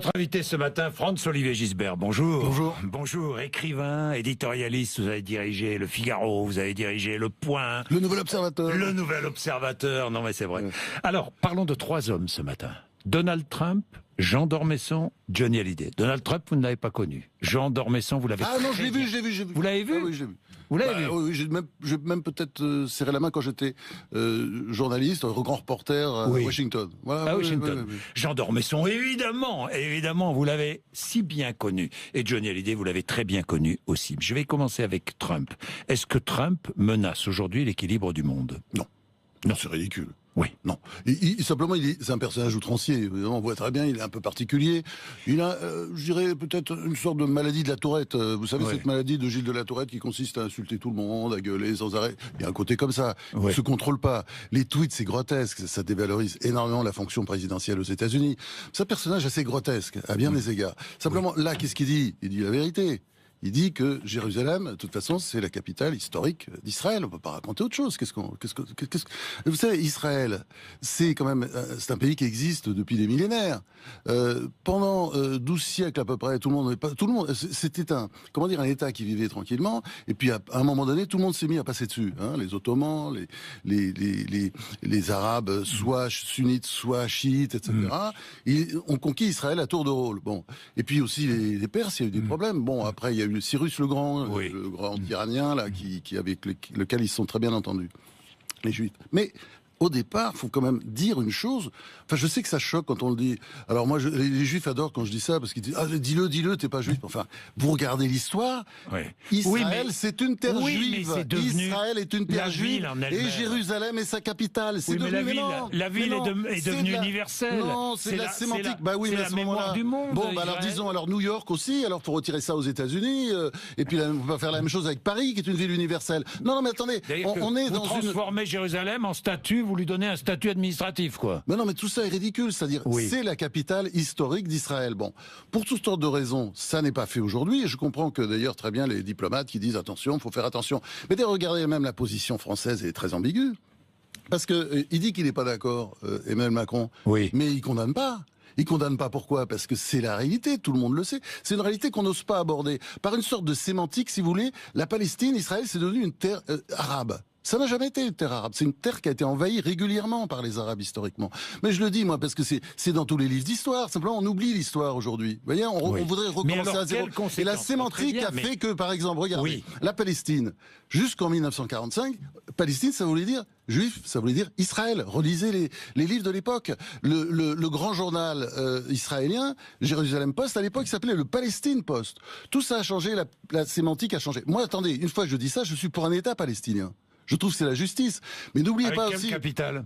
Notre invité ce matin, Franz-Olivier Gisbert. Bonjour. Bonjour. Bonjour, écrivain, éditorialiste, vous avez dirigé Le Figaro, vous avez dirigé Le Point. Le Nouvel Observateur. Le Nouvel Observateur, non mais c'est vrai. Alors, parlons de 3 hommes ce matin. Donald Trump, Jean d'Ormesson, Johnny Hallyday. Donald Trump, vous ne l'avez pas connu. Jean d'Ormesson, vous l'avez Ah non, je l'ai vu. Vous l'avez vu? Ah oui, je l'ai vu. Vous l'avez vu? Oui, j'ai même peut-être serré la main quand j'étais journaliste, grand reporter à Washington. Voilà, à Washington. Oui. Jean d'Ormesson, évidemment, vous l'avez si bien connu. Et Johnny Hallyday, vous l'avez très bien connu aussi. Je vais commencer avec Trump. Est-ce que Trump menace aujourd'hui l'équilibre du monde? Non, c'est ridicule. Oui. Non. Simplement, c'est un personnage outrancier. On voit très bien, il est un peu particulier. Il a, je dirais, peut-être une sorte de maladie de la Tourette. Vous savez, cette maladie de Gilles de la Tourette qui consiste à insulter tout le monde, à gueuler sans arrêt. Il y a un côté comme ça. Il ne se contrôle pas. Les tweets, c'est grotesque. Ça dévalorise énormément la fonction présidentielle aux États-Unis. C'est un personnage assez grotesque, à bien des égards. Simplement, là, qu'est-ce qu'il dit? Il dit la vérité. Il dit que Jérusalem, de toute façon, c'est la capitale historique d'Israël. On peut pas raconter autre chose. Vous savez, Israël, c'est quand même, c'est un pays qui existe depuis des millénaires. Pendant 12 siècles à peu près, c'était un État qui vivait tranquillement. Et puis à un moment donné, tout le monde s'est mis à passer dessus. Les Ottomans, les Arabes, soit sunnites, soit chiites, etc. Ils ont conquis Israël à tour de rôle. Bon. Et puis aussi les Perses, il y a eu des problèmes. Bon, après il y a eu Cyrus le Grand, le grand tyranien là, avec lequel ils se sont très bien entendus, les Juifs. Mais au départ, faut quand même dire une chose. Enfin, je sais que ça choque quand on le dit. Alors moi, les Juifs adorent quand je dis ça parce qu'ils disent dis-le, t'es pas juif. Enfin, vous regardez l'histoire. Israël, c'est une terre juive. Israël est une terre juive et Jérusalem est sa capitale. C'est devenu la ville est devenue universelle. Non, c'est la sémantique. Mais à ce moment-là, du monde. Bon, alors disons, New York aussi. Alors faut retirer ça aux États-Unis. Et puis on va faire la même chose avec Paris, qui est une ville universelle. Non, mais attendez, on est dans transformez Jérusalem en statue. Vous lui donnez un statut administratif, quoi. Mais non, mais tout ça est ridicule. C'est-à-dire, c'est la capitale historique d'Israël. Bon, pour toutes sortes de raisons, ça n'est pas fait aujourd'hui. Et je comprends que d'ailleurs, très bien, les diplomates qui disent attention, faut faire attention. Mais d'ailleurs, regardez même la position française, elle est très ambiguë. Parce que il dit qu'il n'est pas d'accord, Emmanuel Macron. Mais il condamne pas. Il condamne pas, pourquoi? Parce que c'est la réalité, tout le monde le sait. C'est une réalité qu'on n'ose pas aborder. Par une sorte de sémantique, si vous voulez, la Palestine, Israël, c'est devenu une terre arabe. Ça n'a jamais été une terre arabe. C'est une terre qui a été envahie régulièrement par les Arabes historiquement. Mais je le dis, moi, parce que c'est dans tous les livres d'histoire. Simplement, on oublie l'histoire aujourd'hui. Vous voyez, on voudrait recommencer à zéro. Et la sémantique a fait que, par exemple, regardez, la Palestine, jusqu'en 1945, Palestine, ça voulait dire juif, ça voulait dire Israël. Relisez les livres de l'époque. Le grand journal israélien, Jérusalem Post, à l'époque, il s'appelait le Palestine Post. Tout ça a changé, la sémantique a changé. Moi, attendez, une fois que je dis ça, je suis pour un État palestinien. Je trouve que c'est la justice. Mais n'oubliez pas aussi... Quelle capitale?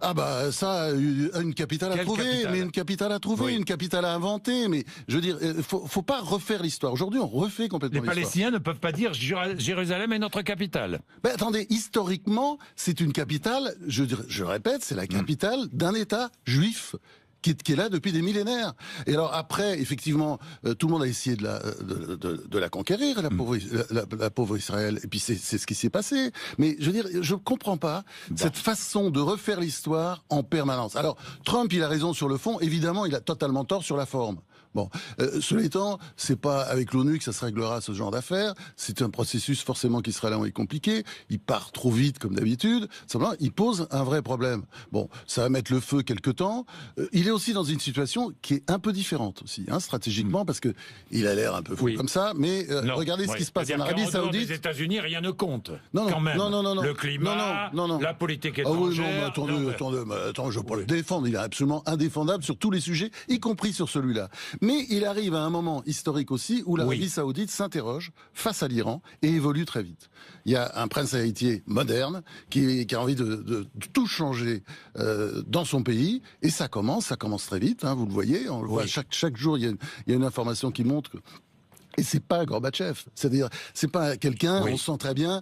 Ah bah ça, une capitale à trouver, mais une capitale à trouver, une capitale à inventer. Mais je veux dire, faut pas refaire l'histoire. Aujourd'hui, on refait complètement l'histoire. Les Palestiniens ne peuvent pas dire Jérusalem est notre capitale. Ben attendez, historiquement, c'est une capitale. Je répète, c'est la capitale d'un État juif. Qui est là depuis des millénaires. Et alors après, effectivement, tout le monde a essayé de la conquérir, la pauvre Israël. Et puis c'est ce qui s'est passé. Mais je veux dire, je comprends pas cette façon de refaire l'histoire en permanence. Alors Trump, il a raison sur le fond. Évidemment, il a totalement tort sur la forme. Bon, cela étant, c'est pas avec l'ONU que ça se réglera ce genre d'affaires. C'est un processus forcément qui sera là et compliqué. Il part trop vite comme d'habitude. Simplement, il pose un vrai problème. Bon, ça va mettre le feu quelque temps. Il est aussi dans une situation qui est un peu différente aussi, stratégiquement, parce que il a l'air un peu fou comme ça. Mais regardez ce qui se passe en Arabie Saoudite. Les États-Unis, rien ne compte. Non, quand même. Non. Le climat, la politique étrangère. Ah oui, non, mais attendez, je veux pas le défendre. Il est absolument indéfendable sur tous les sujets, y compris sur celui-là. Mais il arrive à un moment historique aussi où l'Arabie Saoudite s'interroge face à l'Iran et évolue très vite. Il y a un prince héritier moderne qui a envie de tout changer dans son pays et ça commence très vite. Vous le voyez, on le voit chaque jour. Il y a une information qui montre que. Et c'est pas Gorbatchev, c'est-à-dire c'est pas quelqu'un, on sent très bien,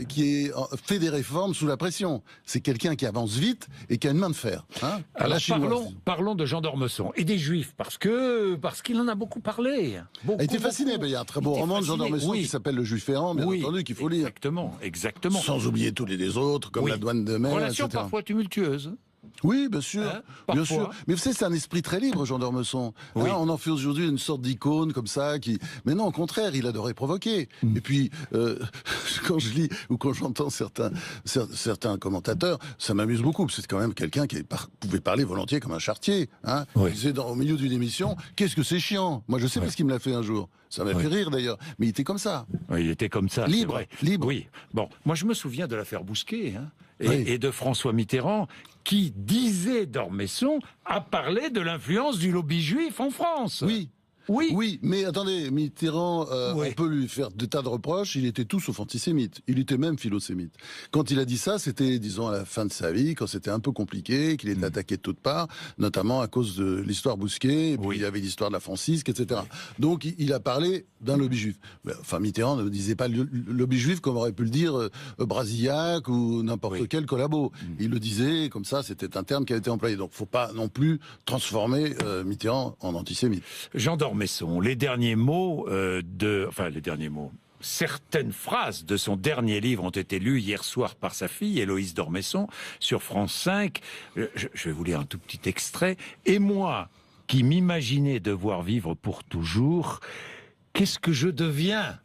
qui fait des réformes sous la pression. C'est quelqu'un qui avance vite et qui a une main de fer. Alors parlons de Jean d'Ormesson et des Juifs parce qu'il en a beaucoup parlé. Il était fasciné. Il y a un très beau roman de Jean d'Ormesson qui s'appelle Le Juif errant, bien entendu, qu'il faut lire. Exactement. Sans oublier tous les autres, comme la douane de mer, Relation etc. parfois tumultueuse. Oui, bien sûr, Hein, bien parfois. sûr. Mais vous savez, c'est un esprit très libre, Jean d'Ormesson. Oui. Hein, on en fait aujourd'hui une sorte d'icône comme ça, qui. Mais non, au contraire, il adorait provoquer. Et puis, quand je lis ou quand j'entends certains commentateurs, ça m'amuse beaucoup. Parce que c'est quand même quelqu'un qui pouvait parler volontiers comme un charretier. Hein. Oui. Il disait au milieu d'une émission, qu'est-ce que c'est chiant. Moi, je sais pas ce qu'il me l'a fait un jour. Ça m'a fait rire d'ailleurs. Mais il était comme ça. Oui, il était comme ça. Libre, c'est vrai. libre. Oui. Bon, moi je me souviens de l'affaire Bousquet, hein, Oui. et de François Mitterrand, qui disait d'Ormesson à parler de l'influence du lobby juif en France. Oui. Oui. Oui, mais attendez, Mitterrand, Oui. on peut lui faire des tas de reproches, il était tout sauf antisémite, il était même philosémite. Quand il a dit ça, c'était, disons, à la fin de sa vie, quand c'était un peu compliqué, qu'il était attaqué de toutes parts, notamment à cause de l'histoire Bousquet, et puis Oui. il y avait l'histoire de la Francisque, etc. Donc il a parlé d'un lobby juif. Enfin, Mitterrand ne disait pas le lobby juif comme aurait pu le dire Brasillac ou n'importe quel collabo. Il le disait, comme ça, c'était un terme qui a été employé. Donc faut pas non plus transformer Mitterrand en antisémite. Jean d'Ormesson, les derniers mots les derniers mots. Certaines phrases de son dernier livre ont été lues hier soir par sa fille, Héloïse d'Ormesson, sur France 5. Je vais vous lire un tout petit extrait. « Et moi, qui m'imaginais devoir vivre pour toujours, qu'est-ce que je deviens ?»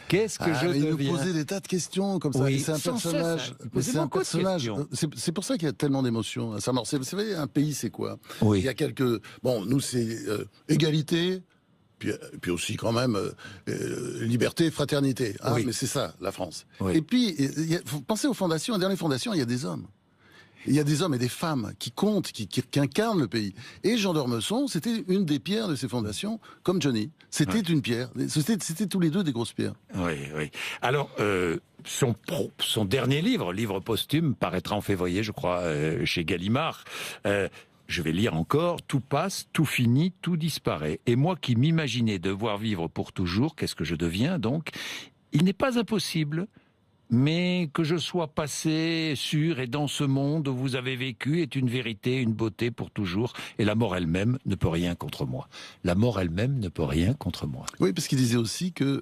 Qu'est-ce que je il nous deviens? posait des tas de questions comme ça. Oui, Et c'est un sans cesse, personnage. hein. Il posait C'est un beaucoup de personnage. questions. C'est pour ça qu'il y a tellement d'émotions à Saint-Maur. Vous savez, un pays, c'est quoi? Oui. Il y a quelques. Bon, nous, c'est égalité. Puis aussi quand même liberté, fraternité. Hein, Oui. Mais c'est ça, la France. Oui. Et puis, faut penser aux fondations. Dans les fondations, il y a des hommes. Il y a des hommes et des femmes qui comptent, qui incarnent le pays. Et Jean d'Ormesson, c'était une des pierres de ces fondations, comme Johnny. C'était une pierre. C'était tous les deux des grosses pierres. Oui, oui. Alors, son dernier livre posthume, paraîtra en février, je crois, chez Gallimard. Je vais lire encore. Tout passe, tout finit, tout disparaît. Et moi qui m'imaginais devoir vivre pour toujours, qu'est-ce que je deviens donc? Il n'est pas impossible, mais que je sois passé sur et dans ce monde où vous avez vécu est une vérité, une beauté pour toujours. Et la mort elle-même ne peut rien contre moi. La mort elle-même ne peut rien contre moi. Oui, parce qu'il disait aussi que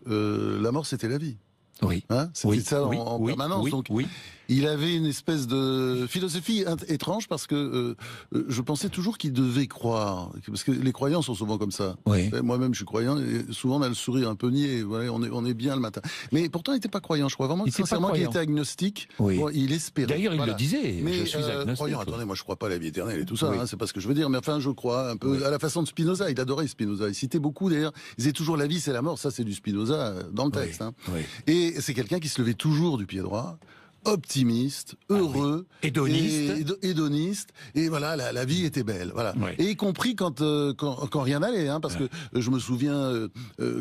la mort, c'était la vie. Oui. Hein, c'était Oui, ça oui, en oui, permanence. oui, Donc, oui. il avait une espèce de philosophie étrange parce que je pensais toujours qu'il devait croire. Parce que les croyants sont souvent comme ça. Oui. Moi-même, je suis croyant et souvent on a le sourire un peu niais. Voilà, on est bien le matin. Mais pourtant, il n'était pas croyant. Je crois vraiment Il était pas sincèrement qu'il croyant. était agnostique. Oui. Bon, il espérait. D'ailleurs, il Voilà. le disait. Mais je suis agnostique. croyant, attendez, moi je crois pas à la vie éternelle et tout ça. Oui. Hein, c'est pas ce que je veux dire. Mais enfin, je crois un peu à la façon de Spinoza. Il adorait Spinoza. Il citait beaucoup d'ailleurs. Il disait toujours la vie, c'est la mort. Ça, c'est du Spinoza dans le texte. Oui. Hein. Oui. Et c'est quelqu'un qui se levait toujours du pied droit, optimiste, heureux, hédoniste, et voilà, la vie était belle, voilà. Oui. Et y compris quand rien n'allait, hein, parce que je me souviens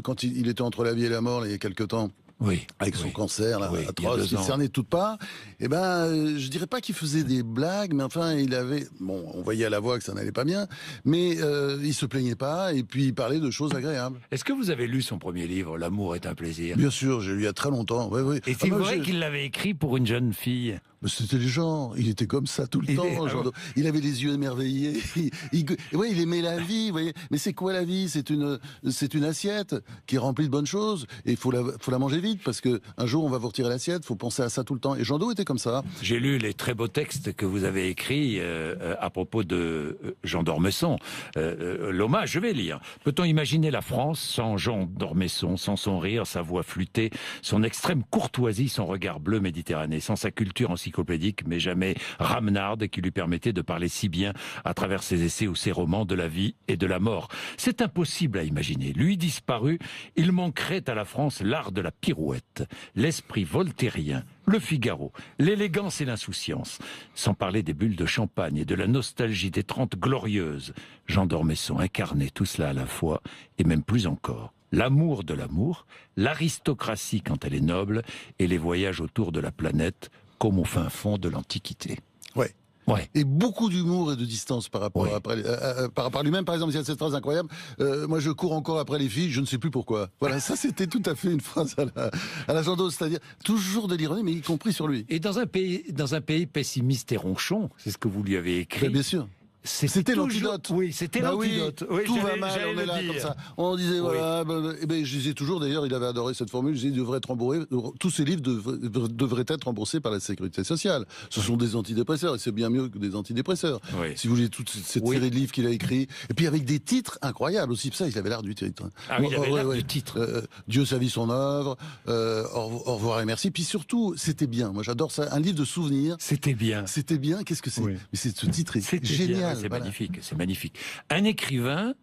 quand il était entre la vie et la mort il y a quelque temps. Oui. Avec son cancer là, Oui, il y a atroce, 2 qui ans. cernait de toutes parts, et je dirais pas qu'il faisait des blagues, mais enfin il avait, bon, on voyait à la voix que ça n'allait pas bien, mais il se plaignait pas, et puis il parlait de choses agréables. Est-ce que vous avez lu son premier livre, L'amour est un plaisir? Bien sûr, j'ai lu il y a très longtemps, oui. Et c'est vrai qu'il l'avait écrit pour une jeune fille. Mais c'était le genre, il était comme ça tout le temps. Il avait les yeux émerveillés. Il aimait la vie. Vous voyez. Mais c'est quoi la vie? C'est une assiette qui est remplie de bonnes choses. Et il faut la manger vite parce que un jour on va vous retirer l'assiette. Faut penser à ça tout le temps. Et Jean d'O était comme ça. J'ai lu les très beaux textes que vous avez écrits à propos de Jean d'Ormesson. L'hommage, je vais lire. Peut-on imaginer la France sans Jean d'Ormesson, sans son rire, sa voix flûtée, son extrême courtoisie, son regard bleu méditerranéen, sans sa culture encyclopédique, mais jamais ramenarde, qui lui permettait de parler si bien à travers ses essais ou ses romans de la vie et de la mort. C'est impossible à imaginer. Lui disparu, il manquerait à la France l'art de la pirouette, l'esprit voltairien, le Figaro, l'élégance et l'insouciance, sans parler des bulles de champagne et de la nostalgie des 30 glorieuses. Jean d'Ormesson incarnait tout cela à la fois, et même plus encore. L'amour de l'amour, l'aristocratie quand elle est noble, et les voyages autour de la planète, comme au fin fond de l'Antiquité. Ouais. Ouais. Et beaucoup d'humour et de distance par rapport par rapport à lui-même. Par exemple, il y a cette phrase incroyable. Moi, je cours encore après les filles, je ne sais plus pourquoi. Voilà, ça c'était tout à fait une phrase à la Jean d'O, c'est-à-dire toujours de l'ironie, mais y compris sur lui. Et dans un pays pessimiste et ronchon, c'est ce que vous lui avez écrit. Mais bien sûr. C'était l'antidote. Oui, c'était l'antidote. Oui, tout va mal, on est là comme ça. On disait, voilà, je disais toujours, d'ailleurs, il avait adoré cette formule, je disais, tous ces livres devraient être remboursés par la Sécurité sociale. Ce sont des antidépresseurs, et c'est bien mieux que des antidépresseurs. Oui. Si vous voulez, toute cette série de livres qu'il a écrits, et puis avec des titres incroyables aussi, ça, il avait l'art du titre. Ah oui, il avait l'art du titre. Dieu sa vie, son œuvre, au revoir et merci. Puis surtout, c'était bien. Moi, j'adore ça. Un livre de souvenirs. C'était bien. C'était bien. Qu'est-ce que c'est? Mais ce titre est génial. C'est magnifique, c'est magnifique. Un écrivain,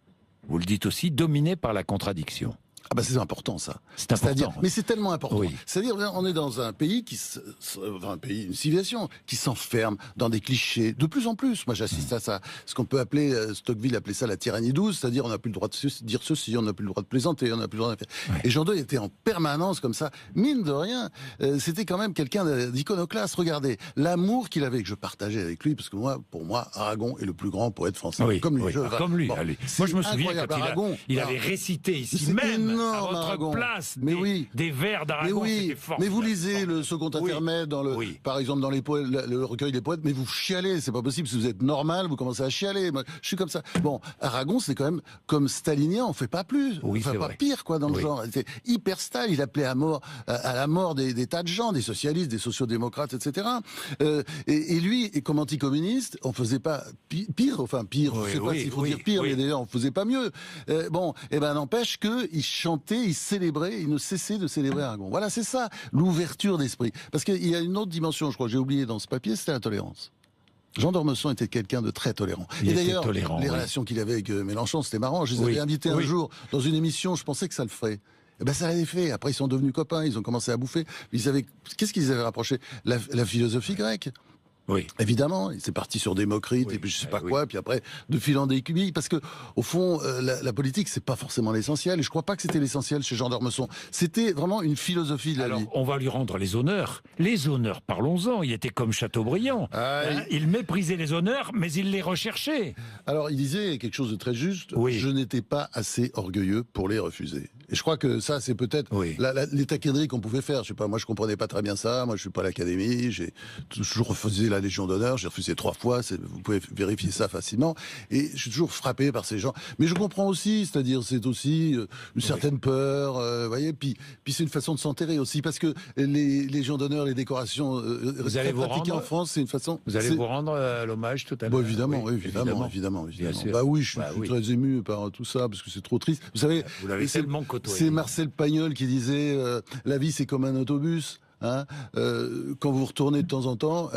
vous le dites aussi, dominé par la contradiction. Ah bah c'est important ça. C'est important. Mais c'est tellement important. Oui. C'est-à-dire on est dans un pays une civilisation qui s'enferme dans des clichés de plus en plus. Moi j'assiste à ça. Ce qu'on peut appeler, Tocqueville appelait ça la tyrannie douce, c'est-à-dire on n'a plus le droit de dire ceci, on n'a plus le droit de plaisanter, on n'a plus le droit de faire. Et Jean II était en permanence comme ça. Mine de rien, c'était quand même quelqu'un d'iconoclaste. Regardez, l'amour qu'il avait, que je partageais avec lui, parce que pour moi, Aragon est le plus grand poète français. Oui, comme lui. Oui. Comme lui. Bon, moi je me souviens quand Aragon, il avait récité ici même. À votre Aragon. place, mais des vers d'Aragon, c'était fort. Mais vous lisez le second intermède dans par exemple dans le recueil des poètes, mais vous chialez, c'est pas possible. Si vous êtes normal, vous commencez à chialer. Moi, je suis comme ça. Bon, Aragon, c'est quand même comme stalinien, on fait pas plus, enfin pas pire quoi dans le genre. C'était hyper Staline. Il appelait à la mort des tas de gens, des socialistes, des sociodémocrates, etc. Et lui, comme anticommuniste, on faisait pas pire. Enfin pire, je sais pas s'il faut dire pire, mais d'ailleurs on faisait pas mieux. N'empêche que il chantait, il célébrait, il ne cessait de célébrer Aragon. Voilà, c'est ça, l'ouverture d'esprit. Parce qu'il y a une autre dimension, je crois, que j'ai oublié dans ce papier, c'était la tolérance. Jean d'Ormesson était quelqu'un de très tolérant. Et d'ailleurs, les relations qu'il avait avec Mélenchon, c'était marrant. Je les avais invités un jour dans une émission, je pensais que ça le ferait. Eh ben ça l'avait fait. Après, ils sont devenus copains, ils ont commencé à bouffer. Qu'est-ce qu'ils avaient rapproché? La philosophie grecque. Oui. Évidemment, c'est parti sur Démocrite et puis je sais pas quoi, puis après de fil en aiguille, parce que au fond la politique c'est pas forcément l'essentiel, et je crois pas que c'était l'essentiel chez Jean d'Ormesson. C'était vraiment une philosophie de la vie. Alors on va lui rendre les honneurs. Les honneurs, parlons-en. Il était comme Chateaubriand. Il méprisait les honneurs, mais il les recherchait. Alors il disait quelque chose de très juste. Je n'étais pas assez orgueilleux pour les refuser. Et je crois que ça, c'est peut-être les taquineries qu'on pouvait faire. Je sais pas, moi je comprenais pas très bien ça. Moi je suis pas à l'académie. J'ai toujours refusé la Légion d'honneur. J'ai refusé 3 fois. Vous pouvez vérifier ça facilement. Et je suis toujours frappé par ces gens. Mais je comprends aussi, c'est-à-dire c'est aussi une certaine peur. Voyez. Puis c'est une façon de s'enterrer aussi, parce que les Légions d'honneur, les décorations pratiquées en France, c'est une façon. Vous allez vous rendre l'hommage tout à l'heure. Bon, évidemment. Bah oui, je suis très ému par tout ça parce que c'est trop triste. Vous savez, vous l'avez tellement côtoyé. C'est Marcel Pagnol qui disait la vie c'est comme un autobus. Hein, quand vous retournez de temps en temps,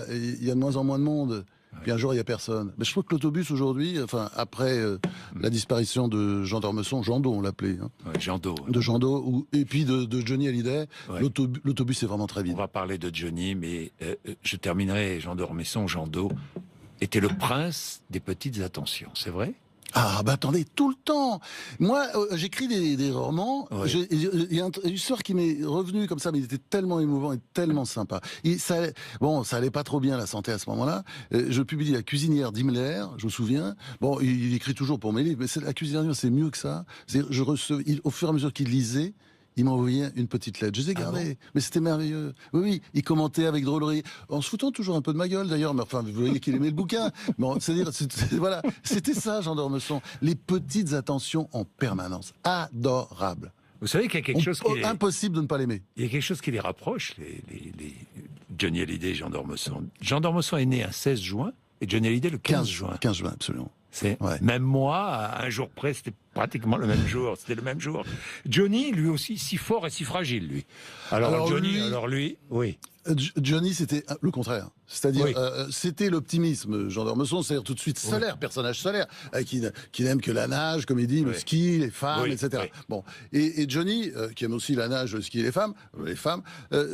il y a de moins en moins de monde. Puis un jour, il n'y a personne. Mais je trouve que l'autobus aujourd'hui, enfin après la disparition de Jean d'Ormesson, Jean Do, on l'appelait. Hein, Jean Do. De Jean Do, et puis de Johnny Hallyday, l'autobus est vraiment très vide. On va parler de Johnny, mais je terminerai. Jean d'Ormesson, Jean Do, était le prince des petites attentions, c'est vrai ? Ah bah attendez, tout le temps. Moi, j'écris des romans. Il y a une histoire qui m'est revenue comme ça, mais il était tellement émouvant et tellement sympa. Ça allait pas trop bien la santé à ce moment-là. Je publie La cuisinière d'Himmler, je me souviens. Bon, il écrit toujours pour mes livres, mais La cuisinière, c'est mieux que ça. Au fur et à mesure qu'il lisait, il m'envoyait une petite lettre. Je les ai gardées. Mais c'était merveilleux. Oui, il commentait avec drôlerie, en se foutant toujours un peu de ma gueule d'ailleurs. Mais enfin, vous voyez qu'il aimait le bouquin. Bon, c'est-à-dire, voilà, c'était ça, Jean d'Ormesson. Les petites attentions en permanence. Adorable. Vous savez qu'il y a quelque chose qui impossible de ne pas l'aimer. Il y a quelque chose qui les rapproche, les Johnny Hallyday et Jean d'Ormesson. Jean d'Ormesson est né un 16 juin et Johnny Hallyday le 15 juin. 15 juin, absolument. Même moi, à un jour près, c'était pratiquement le même jour. C'était le même jour. Johnny, lui aussi, si fort et si fragile, lui. Alors lui, oui. Johnny, c'était le contraire. C'est-à-dire, c'était l'optimisme, Jean d'Ormesson, c'est-à-dire tout de suite solaire, personnage solaire, qui n'aime que la nage, comme il dit, le ski, les femmes, etc. Bon. Et Johnny, qui aime aussi la nage, le ski et les femmes,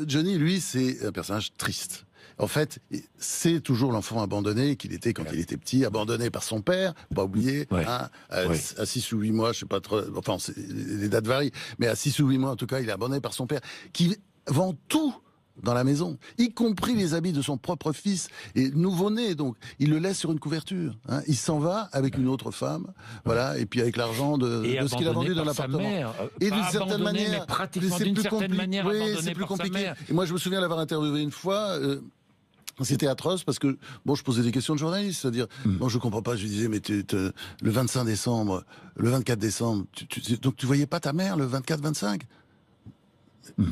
Johnny, lui, c'est un personnage triste. En fait, c'est toujours l'enfant abandonné qu'il était quand il était petit, abandonné par son père, pas oublier, à 6 ou 8 mois, je sais pas trop, enfin, les dates varient, mais à 6 ou 8 mois, en tout cas, il est abandonné par son père, qui vend tout dans la maison, y compris les habits de son propre fils, et nouveau-né, donc, il le laisse sur une couverture, hein. Il s'en va avec une autre femme, voilà, et puis avec l'argent de ce qu'il a vendu dans l'appartement. Et d'une certaine manière, c'est plus compliqué. Et moi, je me souviens l'avoir interviewé une fois, C'était atroce parce que, bon, je posais des questions de journaliste, c'est-à-dire, bon, je comprends pas, je lui disais, mais le 25 décembre, le 24 décembre, donc tu voyais pas ta mère le 24-25 ?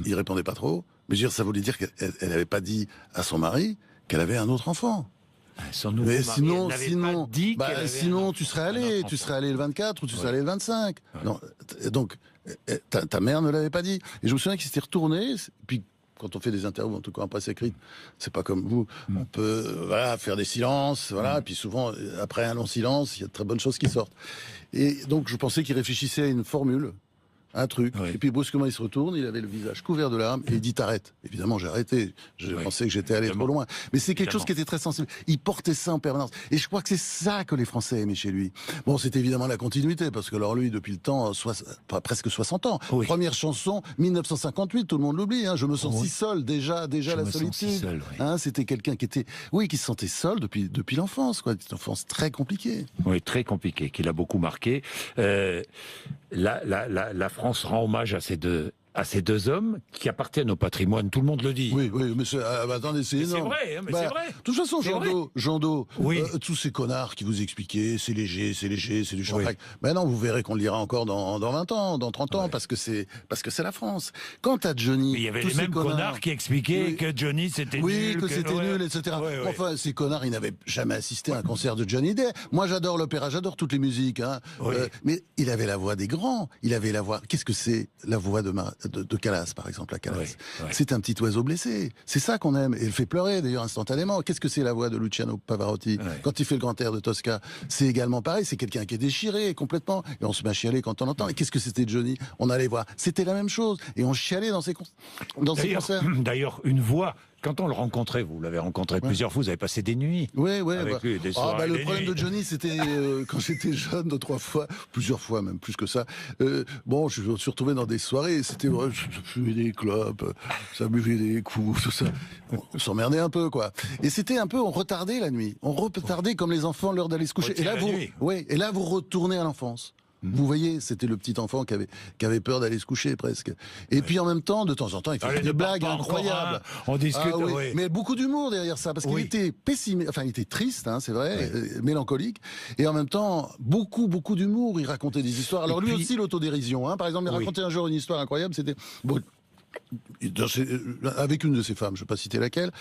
Il répondait pas trop, mais je veux dire, ça voulait dire qu'elle avait pas dit à son mari qu'elle avait un autre enfant. Son nouveau Mais mari, sinon, elle n'avait pas dit qu'elle avait sinon tu serais allé le 24 ou tu serais allé le 25. Ouais. Non, donc, ta mère ne l'avait pas dit. Et je me souviens qu'il s'était retourné, puis quand on fait des interviews, en tout cas en presse écrite, c'est pas comme vous, on peut faire des silences, et puis souvent, après un long silence, il y a de très bonnes choses qui sortent. Et donc je pensais qu'il réfléchissait à une formule, un truc, et puis brusquement il se retourne, il avait le visage couvert de larmes, et il dit t'arrêtes. Évidemment j'ai arrêté, je pensais que j'étais allé trop loin. Mais c'est quelque chose qui était très sensible, il portait ça en permanence. Et je crois que c'est ça que les Français aimaient chez lui. Bon, c'est évidemment la continuité, parce que alors lui, depuis le temps, presque 60 ans, première chanson, 1958, tout le monde l'oublie, je me sens si seul, déjà la solitude. C'était quelqu'un qui se sentait seul depuis l'enfance, quoi, une enfance très compliquée. Oui, très compliquée, qui l'a beaucoup marqué. La France rend hommage à ces deux hommes qui appartiennent au patrimoine, tout le monde le dit. Oui, mais attendez, c'est énorme. C'est vrai, c'est vrai. De toute façon, Jando, oui. Tous ces connards qui vous expliquaient, c'est léger, c'est du champagne. Ben non, vous verrez qu'on le lira encore dans 20 ans, dans 30 ans, parce que c'est la France. Quant à Johnny, il y avait les mêmes connards qui expliquaient que Johnny c'était nul. Que c'était nul, etc. Enfin, ces connards, ils n'avaient jamais assisté à un concert de Johnny Day. Moi, j'adore l'opéra, j'adore toutes les musiques, mais il avait la voix des grands. Il avait la voix. Qu'est-ce que c'est la voix de Calas, par exemple, à Calas. C'est un petit oiseau blessé. C'est ça qu'on aime. Et il fait pleurer, d'ailleurs, instantanément. Qu'est-ce que c'est la voix de Luciano Pavarotti quand il fait le grand air de Tosca? C'est également pareil. C'est quelqu'un qui est déchiré complètement. Et on se met à chialer quand on l'entend. Et qu'est-ce que c'était Johnny? On allait voir. C'était la même chose. Et on chialait dans ses concerts. D'ailleurs, une voix. Quand on le rencontrait, vous l'avez rencontré plusieurs fois, vous avez passé des nuits. Avec lui, des soirées, le problème de Johnny, c'était quand j'étais jeune, 2-3 fois, plusieurs fois même, plus que ça. Je me suis retrouvé dans des soirées, c'était vrai, je fumais des clopes, ça buvait des coups, tout ça. On s'emmerdait un peu, quoi. Et c'était un peu, on retardait la nuit. On retardait comme les enfants l'heure d'aller se coucher. Et là, vous retournez à l'enfance. Vous voyez, c'était le petit enfant qui avait peur d'aller se coucher presque. Et puis en même temps, de temps en temps, il fait des blagues incroyables. On discute, mais beaucoup d'humour derrière ça, parce qu'il était pessimiste, il était triste, c'est vrai, mélancolique, et en même temps beaucoup d'humour. Il racontait des histoires. Alors lui aussi l'autodérision. Par exemple, il racontait un jour une histoire incroyable. C'était avec une de ses femmes, je ne vais pas citer laquelle,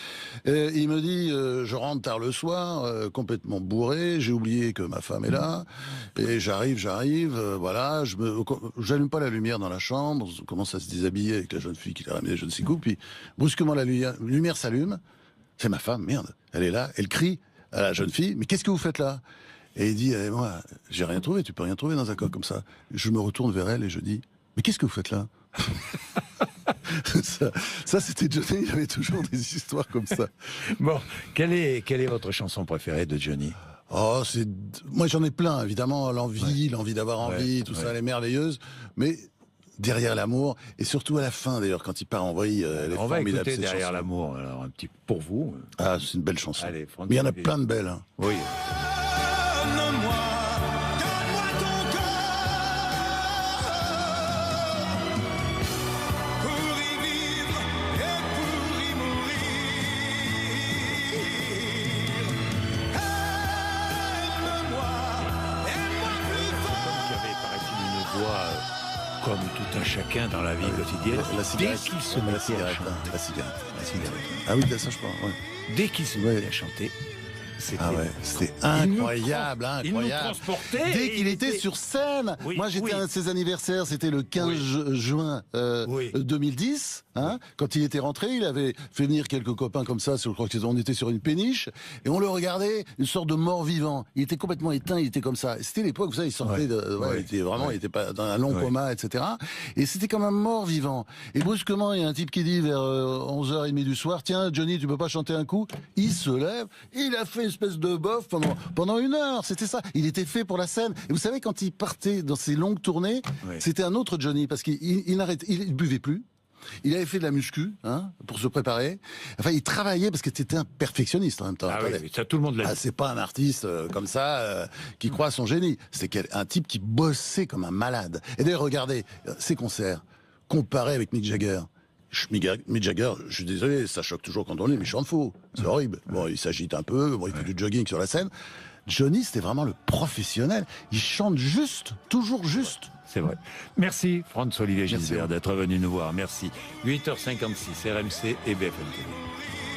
il me dit je rentre tard le soir, complètement bourré, j'ai oublié que ma femme est là, et j'arrive, voilà, j'allume pas la lumière dans la chambre, on commence à se déshabiller avec la jeune fille qui l'a ramenée je ne sais où, puis brusquement la lumière s'allume, c'est ma femme, merde, elle est là, elle crie à la jeune fille, mais qu'est-ce que vous faites là? Et il dit moi, j'ai rien trouvé, tu peux rien trouver dans un coq comme ça. Je me retourne vers elle et je dis, mais qu'est-ce que vous faites là? ça c'était Johnny, il y avait toujours des histoires comme ça. Bon, quelle est votre chanson préférée de Johnny? Moi j'en ai plein, évidemment, l'envie d'avoir envie, tout ça, elle est merveilleuse, mais Derrière l'amour, et surtout à la fin d'ailleurs, quand il part en vrille, elle est on formidable. va écouter Derrière chanson. l'amour, alors un petit pour vous. Ah, c'est une belle chanson. Allez, mais il y en a plein de belles. Oui. Comme tout un chacun dans la vie quotidienne, dès qu'il se met à chanter. La cigarette. Ah oui, ça je pense. Ouais. Dès qu'il se met à chanter, c'était incroyable, incroyable. Il nous transportait. Dès qu'il était sur scène. Oui, moi, j'étais à un de ses anniversaires, c'était le 15 juin 2010. Quand il était rentré, il avait fait venir quelques copains comme ça. Je crois qu'on était sur une péniche et on le regardait, une sorte de mort-vivant. Il était complètement éteint, il était comme ça. C'était l'époque où ça, il sortait il était pas dans un long coma, etc. Et c'était comme un mort-vivant. Et brusquement, il y a un type qui dit vers 11h30 du soir, tiens, Johnny, tu peux pas chanter un coup? Il se lève, il a fait une espèce de bof pendant 1 heure. C'était ça. Il était fait pour la scène. Et vous savez, quand il partait dans ses longues tournées, c'était un autre Johnny parce qu'il buvait plus. Il avait fait de la muscu, pour se préparer. Enfin, il travaillait parce que c'était un perfectionniste en même temps. Ah oui, ça tout le monde l'a dit. C'est pas un artiste comme ça qui croit à son génie. C'était un type qui bossait comme un malade. Et d'ailleurs, regardez ses concerts comparés avec Mick Jagger. Mick Jagger, je suis désolé, ça choque toujours quand on lit, mais il chante faux. C'est horrible. Bon, il s'agite un peu, bon, il fait du jogging sur la scène. Johnny, c'était vraiment le professionnel. Il chante juste, toujours juste. C'est vrai. Merci, Franz-Olivier Gisbert, d'être venu nous voir. Merci. 8h56, RMC et BFM TV.